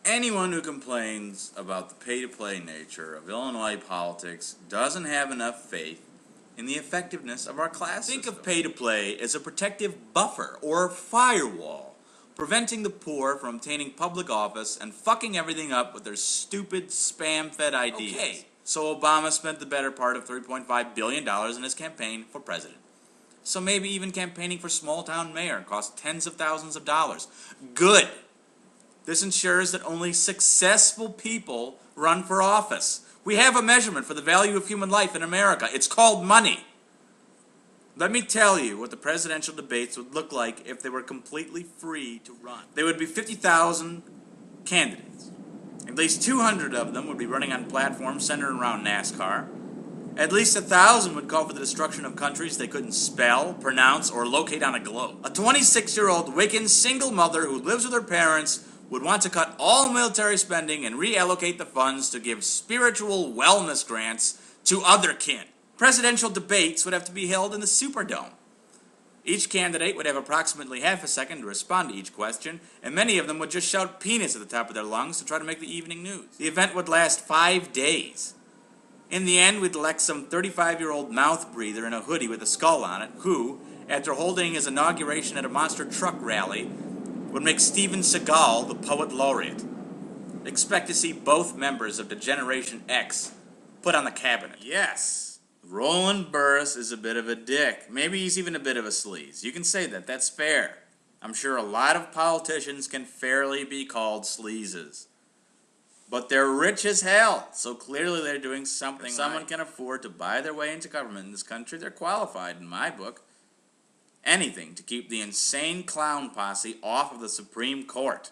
Anyone who complains about the pay-to-play nature of Illinois politics doesn't have enough faith in the effectiveness of our class system. Think of pay-to-play as a protective buffer or firewall, preventing the poor from obtaining public office and fucking everything up with their stupid, spam-fed ideas. Okay, so Obama spent the better part of $3.5 billion in his campaign for president. So maybe even campaigning for small-town mayor cost tens of thousands of dollars. Good! This ensures that only successful people run for office. We have a measurement for the value of human life in America. It's called money. Let me tell you what the presidential debates would look like if they were completely free to run. There would be 50,000 candidates. At least 200 of them would be running on platforms centered around NASCAR. At least 1,000 would call for the destruction of countries they couldn't spell, pronounce, or locate on a globe. A 26-year-old Wiccan single mother who lives with her parents would want to cut all military spending and reallocate the funds to give spiritual wellness grants to other kin. Presidential debates would have to be held in the Superdome. Each candidate would have approximately half a second to respond to each question, and many of them would just shout penis at the top of their lungs to try to make the evening news. The event would last 5 days. In the end, we'd elect some 35-year-old mouth breather in a hoodie with a skull on it, who, after holding his inauguration at a monster truck rally, would make Steven Seagal the poet laureate. Expect to see both members of the Generation X put on the cabinet. Yes, Roland Burris is a bit of a dick. Maybe he's even a bit of a sleaze. You can say that. That's fair. I'm sure a lot of politicians can fairly be called sleazes. But they're rich as hell, so clearly they're doing something right. If someone can afford to buy their way into government in this country, they're qualified, in my book. Anything to keep the insane clown posse off of the Supreme Court.